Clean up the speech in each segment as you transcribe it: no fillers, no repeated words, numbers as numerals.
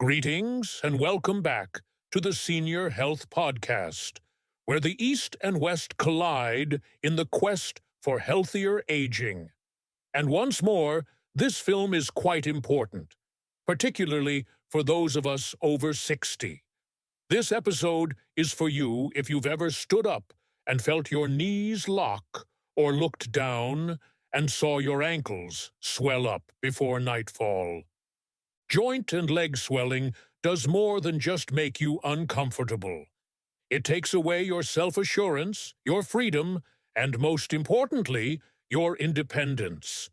Greetings and welcome back to the Senior Health Podcast, where the East and West collide in the quest for healthier aging. And once more, this film is quite important, particularly for those of us over 60. This episode is for you if you've ever stood up and felt your knees lock or looked down and saw your ankles swell up before nightfall. Joint and leg swelling does more than just make you uncomfortable. It takes away your self-assurance, your freedom, and most importantly, your independence.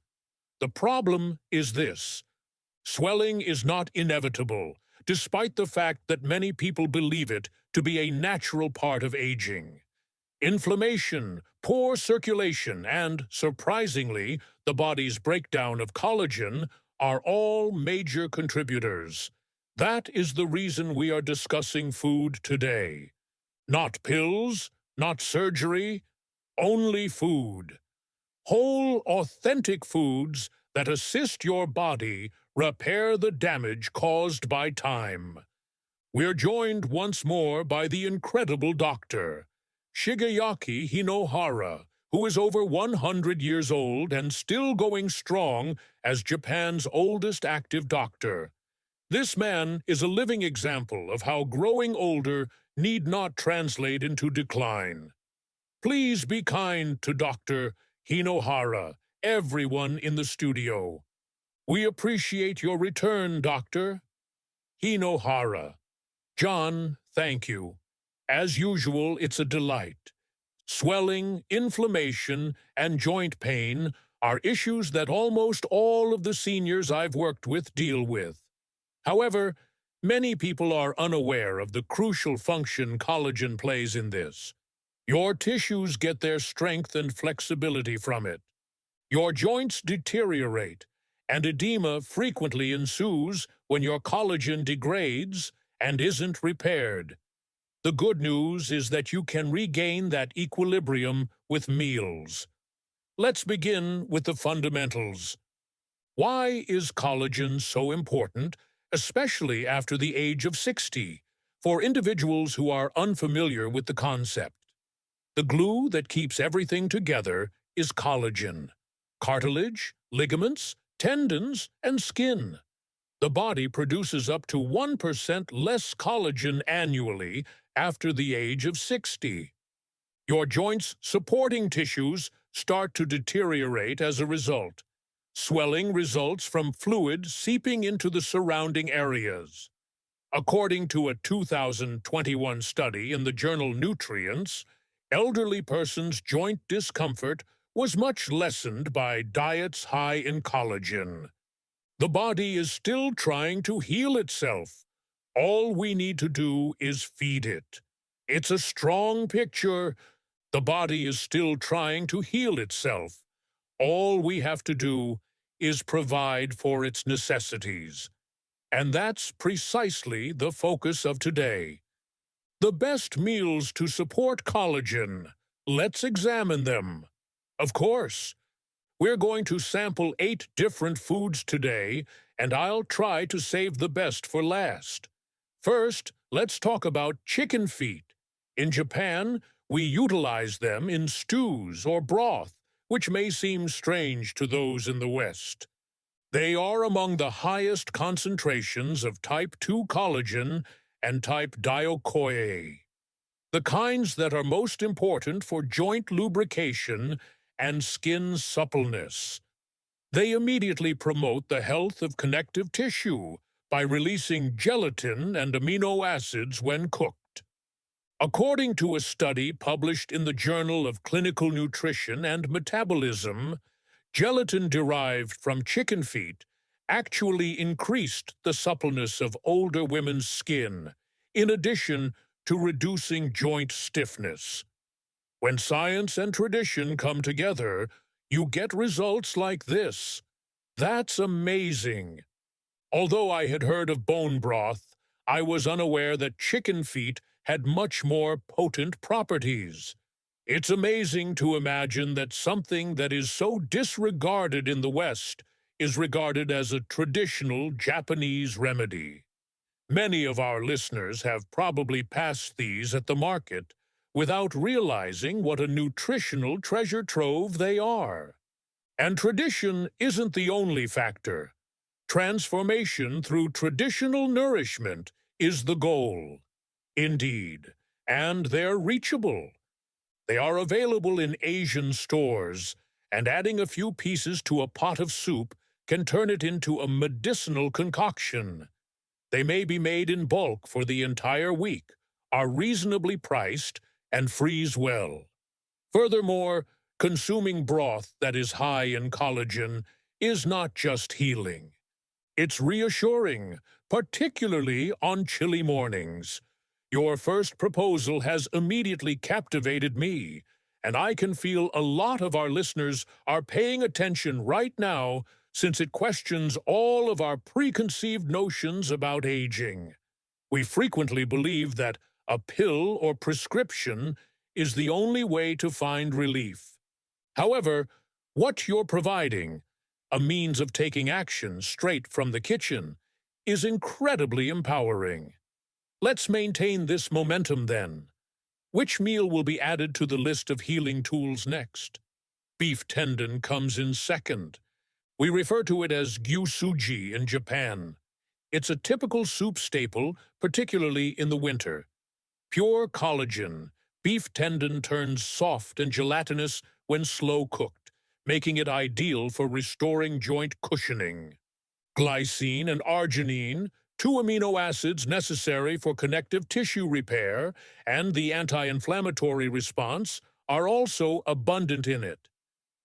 The problem is this: swelling is not inevitable, despite the fact that many people believe it to be a natural part of aging. Inflammation, poor circulation, and, surprisingly, the body's breakdown of collagen are all major contributors. That is the reason we are discussing food today. Not pills, not surgery, only food. Whole, authentic foods that assist your body repair the damage caused by time. We're joined once more by the incredible doctor, Shigeaki Hinohara, who is over 100 years old and still going strong as Japan's oldest active doctor. This man is a living example of how growing older need not translate into decline. Please be kind to Dr. Hinohara, everyone in the studio. We appreciate your return, Doctor. Hinohara. John, thank you. As usual, it's a delight. Swelling, inflammation, and joint pain are issues that almost all of the seniors I've worked with deal with. However, many people are unaware of the crucial function collagen plays in this. Your tissues get their strength and flexibility from it. Your joints deteriorate, and edema frequently ensues when your collagen degrades and isn't repaired. The good news is that you can regain that equilibrium with meals. Let's begin with the fundamentals. Why is collagen so important, especially after the age of 60, for individuals who are unfamiliar with the concept? The glue that keeps everything together is collagen. Cartilage, ligaments, tendons, and skin. The body produces up to 1% less collagen annually after the age of 60. Your joints' supporting tissues start to deteriorate as a result. Swelling results from fluid seeping into the surrounding areas. According to a 2021 study in the journal Nutrients, elderly persons' joint discomfort was much lessened by diets high in collagen. The body is still trying to heal itself. All we need to do is feed it. It's a strong picture. The body is still trying to heal itself. All we have to do is provide for its necessities. And that's precisely the focus of today. The best meals to support collagen. Let's examine them. Of course, we're going to sample 8 different foods today, and I'll try to save the best for last. First, let's talk about chicken feet. In Japan, we utilize them in stews or broth, which may seem strange to those in the West. They are among the highest concentrations of type 2 collagen and type diol-CoA, the kinds that are most important for joint lubrication and skin suppleness. They immediately promote the health of connective tissue by releasing gelatin and amino acids when cooked. According to a study published in the Journal of Clinical Nutrition and Metabolism, gelatin derived from chicken feet actually increased the suppleness of older women's skin, in addition to reducing joint stiffness. When science and tradition come together, you get results like this. That's amazing. Although I had heard of bone broth, I was unaware that chicken feet had much more potent properties. It's amazing to imagine that something that is so disregarded in the West is regarded as a traditional Japanese remedy. Many of our listeners have probably passed these at the market without realizing what a nutritional treasure trove they are. And tradition isn't the only factor. Transformation through traditional nourishment is the goal. Indeed, and they're reachable. They are available in Asian stores, and adding a few pieces to a pot of soup can turn it into a medicinal concoction. They may be made in bulk for the entire week, are reasonably priced, and freeze well. Furthermore, consuming broth that is high in collagen is not just healing. It's reassuring, particularly on chilly mornings. Your first proposal has immediately captivated me, and I can feel a lot of our listeners are paying attention right now since it questions all of our preconceived notions about aging. We frequently believe that a pill or prescription is the only way to find relief. However, what you're providing, a means of taking action straight from the kitchen, is incredibly empowering. Let's maintain this momentum then. Which meal will be added to the list of healing tools next? Beef tendon comes in second. We refer to it as gyusuji in Japan. It's a typical soup staple, particularly in the winter. Pure collagen, beef tendon turns soft and gelatinous when slow cooked, making it ideal for restoring joint cushioning. Glycine and arginine, two amino acids necessary for connective tissue repair and the anti-inflammatory response, are also abundant in it.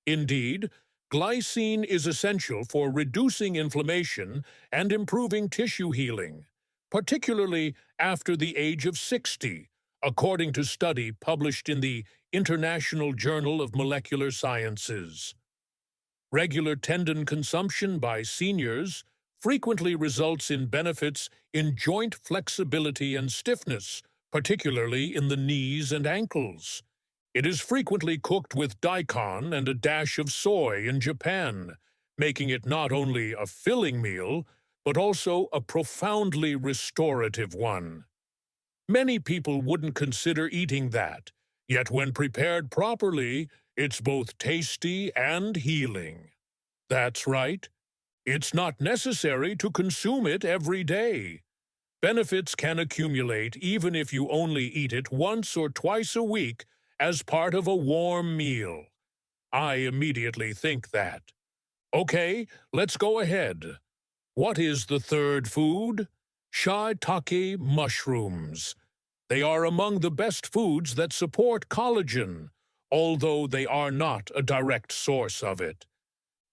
Indeed, glycine is essential for reducing inflammation and improving tissue healing, particularly after the age of 60, according to study published in the International Journal of Molecular Sciences. Regular tendon consumption by seniors frequently results in benefits in joint flexibility and stiffness, particularly in the knees and ankles. It is frequently cooked with daikon and a dash of soy in Japan, making it not only a filling meal, but also a profoundly restorative one. Many people wouldn't consider eating that, yet when prepared properly, it's both tasty and healing. That's right. It's not necessary to consume it every day. Benefits can accumulate even if you only eat it once or twice a week as part of a warm meal. I immediately think that. Okay, let's go ahead. What is the third food? Shiitake mushrooms. They are among the best foods that support collagen, although they are not a direct source of it.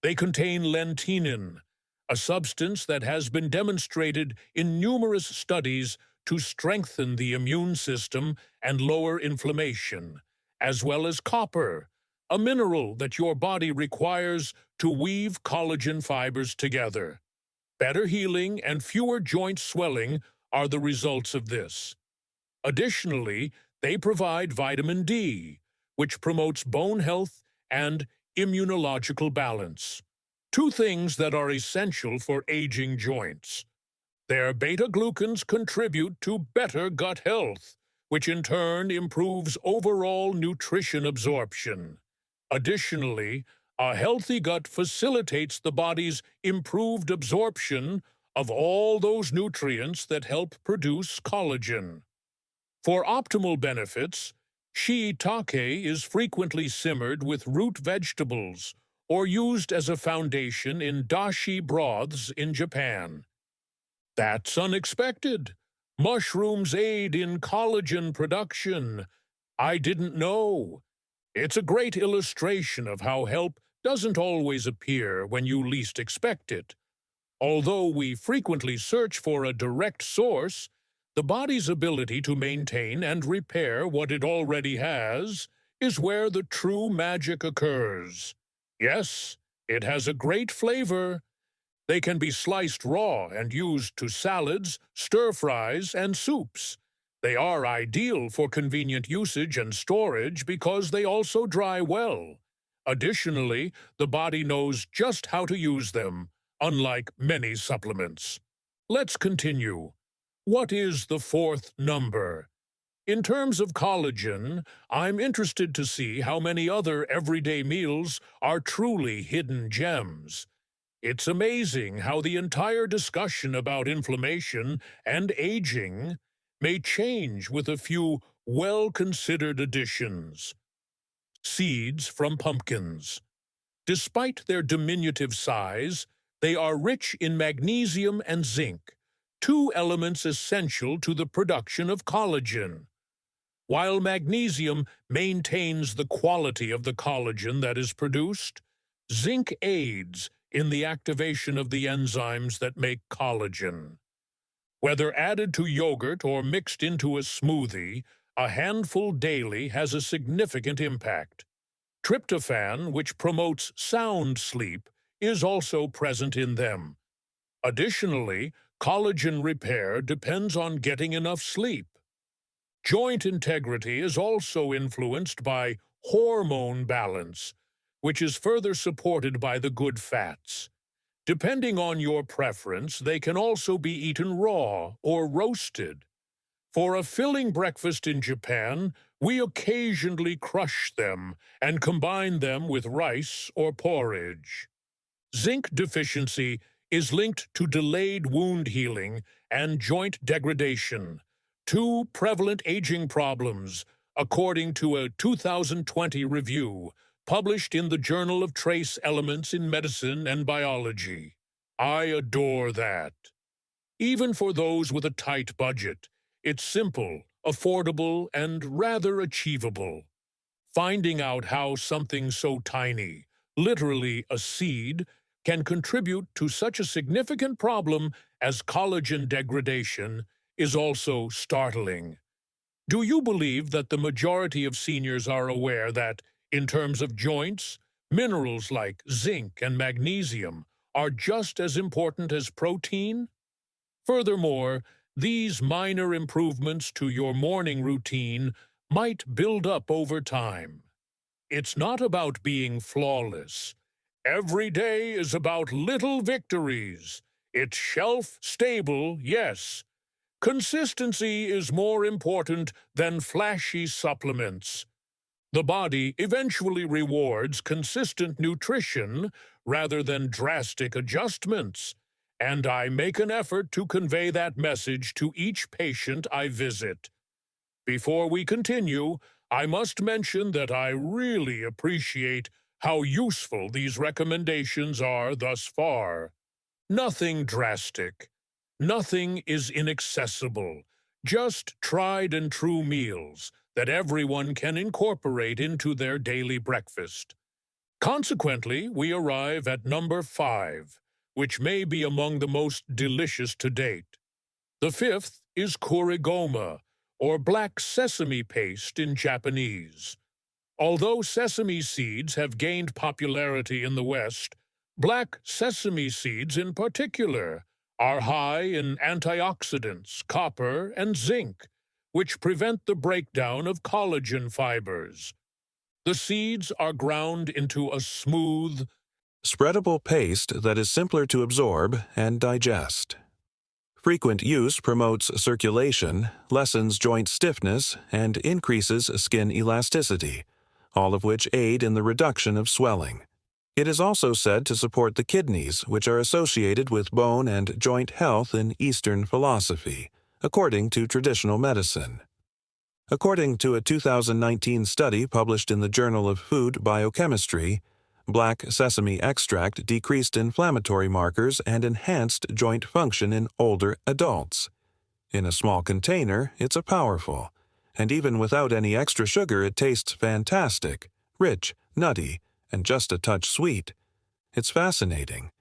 They contain lentinin, a substance that has been demonstrated in numerous studies to strengthen the immune system and lower inflammation, as well as copper, a mineral that your body requires to weave collagen fibers together. Better healing and fewer joint swelling are the results of this. Additionally, they provide vitamin D, which promotes bone health and immunological balance. Two things that are essential for aging joints. Their beta-glucans contribute to better gut health, which in turn improves overall nutrition absorption. Additionally, a healthy gut facilitates the body's improved absorption of all those nutrients that help produce collagen. For optimal benefits, shiitake is frequently simmered with root vegetables or used as a foundation in dashi broths in Japan. That's unexpected. Mushrooms aid in collagen production. I didn't know. It's a great illustration of how help doesn't always appear when you least expect it. Although we frequently search for a direct source, the body's ability to maintain and repair what it already has is where the true magic occurs. Yes, it has a great flavor. They can be sliced raw and used to salads, stir-fries, and soups. They are ideal for convenient usage and storage because they also dry well. Additionally, the body knows just how to use them, unlike many supplements. Let's continue. What is the fourth number? In terms of collagen, I'm interested to see how many other everyday meals are truly hidden gems. It's amazing how the entire discussion about inflammation and aging may change with a few well-considered additions. Seeds from pumpkins. Despite their diminutive size, they are rich in magnesium and zinc, two elements essential to the production of collagen. While magnesium maintains the quality of the collagen that is produced, zinc aids in the activation of the enzymes that make collagen. Whether added to yogurt or mixed into a smoothie, a handful daily has a significant impact. Tryptophan, which promotes sound sleep, is also present in them. Additionally, collagen repair depends on getting enough sleep. Joint integrity is also influenced by hormone balance, which is further supported by the good fats. Depending on your preference, they can also be eaten raw or roasted. For a filling breakfast in Japan, we occasionally crush them and combine them with rice or porridge. Zinc deficiency is linked to delayed wound healing and joint degradation, two prevalent aging problems, according to a 2020 review published in the Journal of Trace Elements in Medicine and Biology. I adore that. Even for those with a tight budget, it's simple, affordable, and rather achievable. Finding out how something so tiny, literally a seed, can contribute to such a significant problem as collagen degradation is also startling. Do you believe that the majority of seniors are aware that, in terms of joints, minerals like zinc and magnesium are just as important as protein? Furthermore, these minor improvements to your morning routine might build up over time. It's not about being flawless. Every day is about little victories. It's shelf-stable, yes. Consistency is more important than flashy supplements. The body eventually rewards consistent nutrition rather than drastic adjustments, and I make an effort to convey that message to each patient I visit. Before we continue, I must mention that I really appreciate how useful these recommendations are thus far. Nothing drastic. Nothing is inaccessible. Just tried and true meals that everyone can incorporate into their daily breakfast. Consequently, we arrive at number 5, which may be among the most delicious to date. The fifth is kurigoma, or black sesame paste in Japanese. Although sesame seeds have gained popularity in the West, black sesame seeds in particular are high in antioxidants, copper, and zinc, which prevent the breakdown of collagen fibers. The seeds are ground into a smooth, spreadable paste that is simpler to absorb and digest. Frequent use promotes circulation, lessens joint stiffness, and increases skin elasticity, all of which aid in the reduction of swelling. It is also said to support the kidneys, which are associated with bone and joint health in Eastern philosophy, according to traditional medicine. According to a 2019 study published in the Journal of Food Biochemistry, black sesame extract decreased inflammatory markers and enhanced joint function in older adults. In a small container, it's powerful, and even without any extra sugar, it tastes fantastic, rich, nutty, and just a touch sweet. It's fascinating.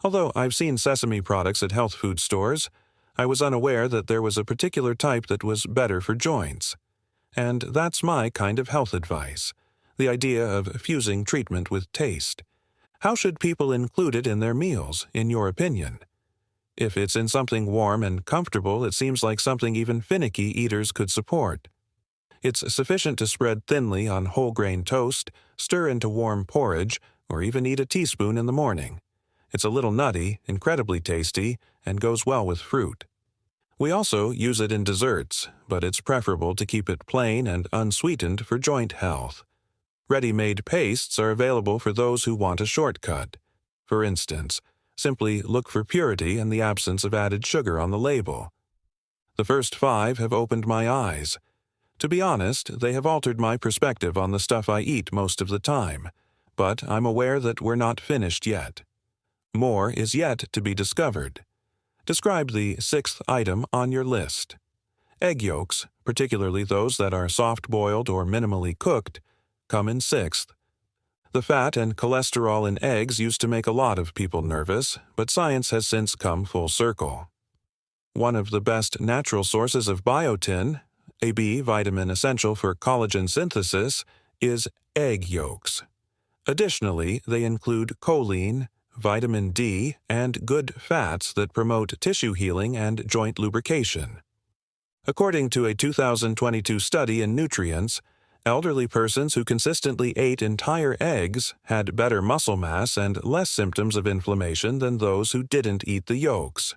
Although I've seen sesame products at health food stores, I was unaware that there was a particular type that was better for joints. And that's my kind of health advice, the idea of fusing treatment with taste. How should people include it in their meals, in your opinion? If it's in something warm and comfortable, it seems like something even finicky eaters could support. It's sufficient to spread thinly on whole grain toast, stir into warm porridge, or even eat a teaspoon in the morning. It's a little nutty, incredibly tasty, and goes well with fruit. We also use it in desserts, but it's preferable to keep it plain and unsweetened for joint health. Ready-made pastes are available for those who want a shortcut. For instance, simply look for purity and the absence of added sugar on the label. The first 5 have opened my eyes. To be honest, they have altered my perspective on the stuff I eat most of the time, but I'm aware that we're not finished yet. More is yet to be discovered. Describe the 6th item on your list. Egg yolks, particularly those that are soft-boiled or minimally cooked, come in 6th. The fat and cholesterol in eggs used to make a lot of people nervous, but science has since come full circle. One of the best natural sources of biotin, a B vitamin essential for collagen synthesis, is egg yolks. Additionally, they include choline, vitamin D, and good fats that promote tissue healing and joint lubrication. According to a 2022 study in Nutrients, elderly persons who consistently ate entire eggs had better muscle mass and less symptoms of inflammation than those who didn't eat the yolks.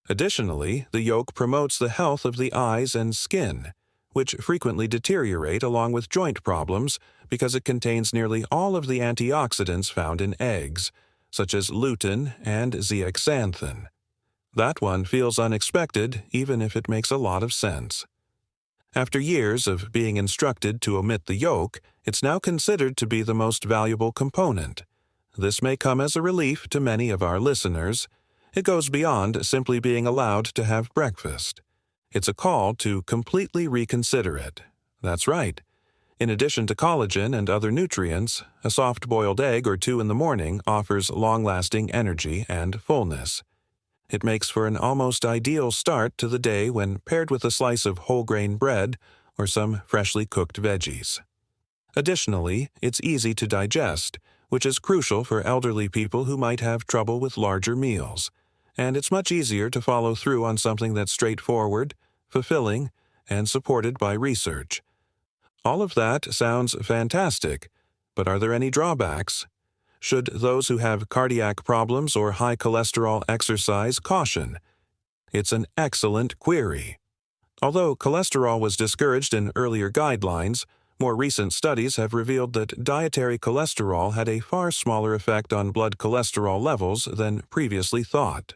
Additionally, the yolk promotes the health of the eyes and skin, which frequently deteriorate along with joint problems because it contains nearly all of the antioxidants found in eggs, such as lutein and zeaxanthin. That one feels unexpected, even if it makes a lot of sense. After years of being instructed to omit the yolk, it's now considered to be the most valuable component. This may come as a relief to many of our listeners. It goes beyond simply being allowed to have breakfast. It's a call to completely reconsider it. That's right. In addition to collagen and other nutrients, a soft-boiled egg or 2 in the morning offers long-lasting energy and fullness. It makes for an almost ideal start to the day when paired with a slice of whole-grain bread or some freshly cooked veggies. Additionally, it's easy to digest, which is crucial for elderly people who might have trouble with larger meals, and it's much easier to follow through on something that's straightforward, fulfilling, and supported by research. All of that sounds fantastic, but are there any drawbacks? Should those who have cardiac problems or high cholesterol exercise caution? It's an excellent query. Although cholesterol was discouraged in earlier guidelines, more recent studies have revealed that dietary cholesterol had a far smaller effect on blood cholesterol levels than previously thought.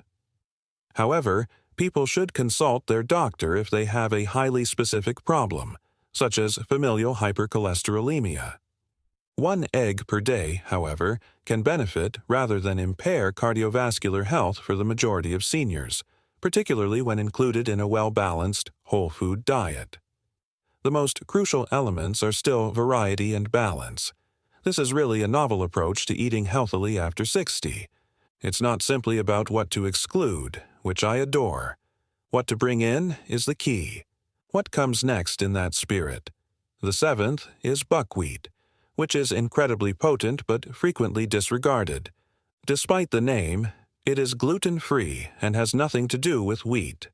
However, people should consult their doctor if they have a highly specific problem, such as familial hypercholesterolemia. 1 egg per day, however, can benefit rather than impair cardiovascular health for the majority of seniors, particularly when included in a well-balanced, whole-food diet. The most crucial elements are still variety and balance. This is really a novel approach to eating healthily after 60. It's not simply about what to exclude, which I adore. What to bring in is the key. What comes next in that spirit? The 7th is buckwheat, which is incredibly potent but frequently disregarded. Despite the name, it is gluten-free and has nothing to do with wheat.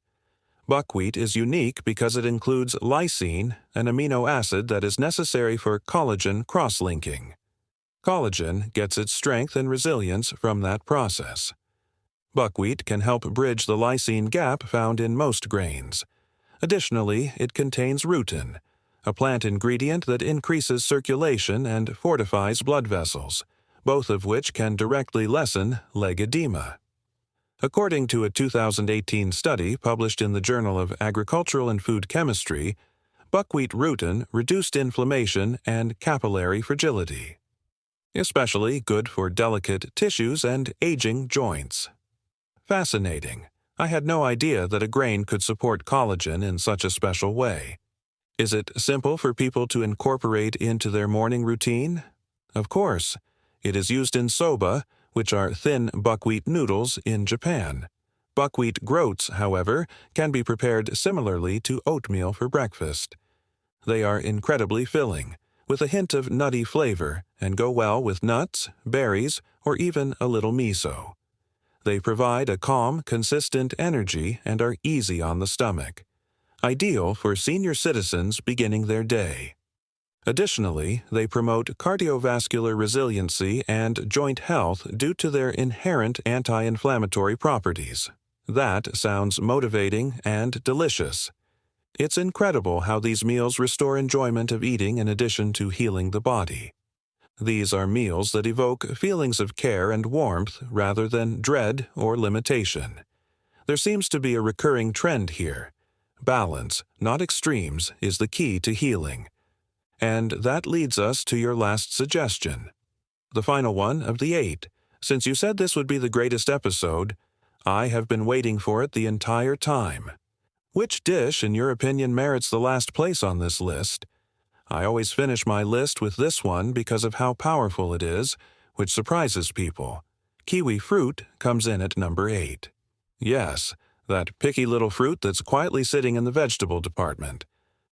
Buckwheat is unique because it includes lysine, an amino acid that is necessary for collagen cross-linking. Collagen gets its strength and resilience from that process. Buckwheat can help bridge the lysine gap found in most grains. Additionally, it contains rutin, a plant ingredient that increases circulation and fortifies blood vessels, both of which can directly lessen leg edema. According to a 2018 study published in the Journal of Agricultural and Food Chemistry, buckwheat rutin reduced inflammation and capillary fragility. Especially good for delicate tissues and aging joints. Fascinating. I had no idea that a grain could support collagen in such a special way. Is it simple for people to incorporate into their morning routine? Of course. It is used in soba, which are thin buckwheat noodles in Japan. Buckwheat groats, however, can be prepared similarly to oatmeal for breakfast. They are incredibly filling, with a hint of nutty flavor, and go well with nuts, berries, or even a little miso. They provide a calm, consistent energy and are easy on the stomach. Ideal for senior citizens beginning their day. Additionally, they promote cardiovascular resiliency and joint health due to their inherent anti-inflammatory properties. That sounds motivating and delicious. It's incredible how these meals restore enjoyment of eating in addition to healing the body. These are meals that evoke feelings of care and warmth rather than dread or limitation. There seems to be a recurring trend here. Balance, not extremes, is the key to healing. And that leads us to your last suggestion. The final one of the 8. Since you said this would be the greatest episode, I have been waiting for it the entire time. Which dish, in your opinion, merits the last place on this list? I always finish my list with this one because of how powerful it is, which surprises people. Kiwi fruit comes in at number 8. Yes, that picky little fruit that's quietly sitting in the vegetable department.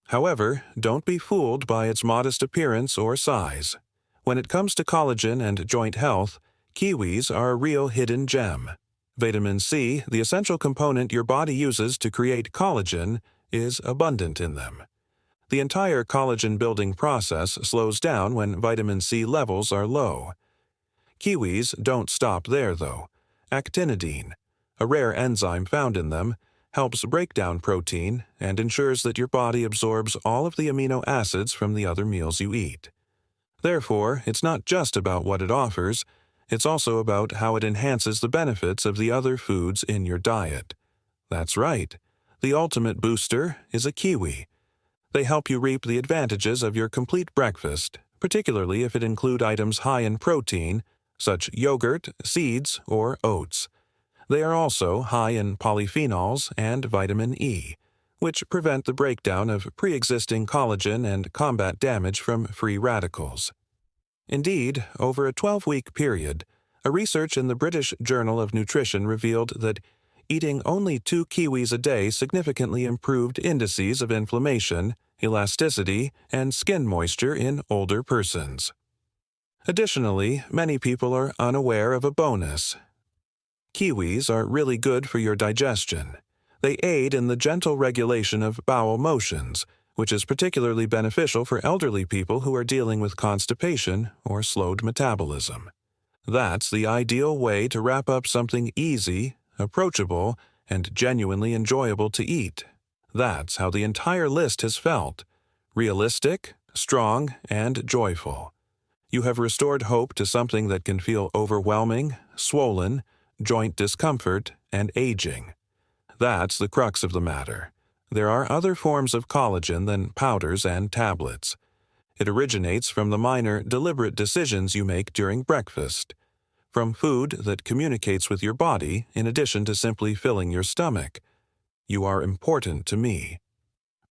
However, don't be fooled by its modest appearance or size. When it comes to collagen and joint health, kiwis are a real hidden gem. Vitamin C, the essential component your body uses to create collagen, is abundant in them. The entire collagen-building process slows down when vitamin C levels are low. Kiwis don't stop there, though. Actinidine, a rare enzyme found in them, helps break down protein and ensures that your body absorbs all of the amino acids from the other meals you eat. Therefore, it's not just about what it offers, it's also about how it enhances the benefits of the other foods in your diet. That's right. The ultimate booster is a kiwi. They help you reap the advantages of your complete breakfast, particularly if it include items high in protein, such yogurt, seeds, or oats. They are also high in polyphenols and vitamin E, which prevent the breakdown of pre-existing collagen and combat damage from free radicals. Indeed, over a 12-week period, a research in the British Journal of Nutrition revealed that eating only 2 kiwis a day significantly improved indices of inflammation, elasticity, and skin moisture in older persons. Additionally, many people are unaware of a bonus. Kiwis are really good for your digestion. They aid in the gentle regulation of bowel motions, which is particularly beneficial for elderly people who are dealing with constipation or slowed metabolism. That's the ideal way to wrap up something easy, approachable, and genuinely enjoyable to eat. That's how the entire list has felt: realistic, strong, and joyful. You have restored hope to something that can feel overwhelming, swollen, joint discomfort, and aging. That's the crux of the matter. There are other forms of collagen than powders and tablets. It originates from the minor, deliberate decisions you make during breakfast, from food that communicates with your body in addition to simply filling your stomach. You are important to me.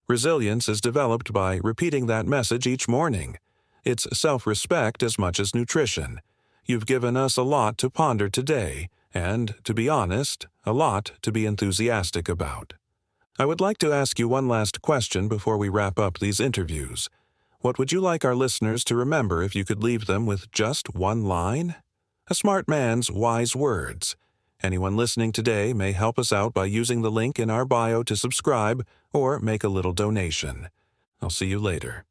Resilience is developed by repeating that message each morning. It's self-respect as much as nutrition. You've given us a lot to ponder today, and, to be honest, a lot to be enthusiastic about. I would like to ask you one last question before we wrap up these interviews. What would you like our listeners to remember if you could leave them with just one line? A smart man's wise words. Anyone listening today may help us out by using the link in our bio to subscribe or make a little donation. I'll see you later.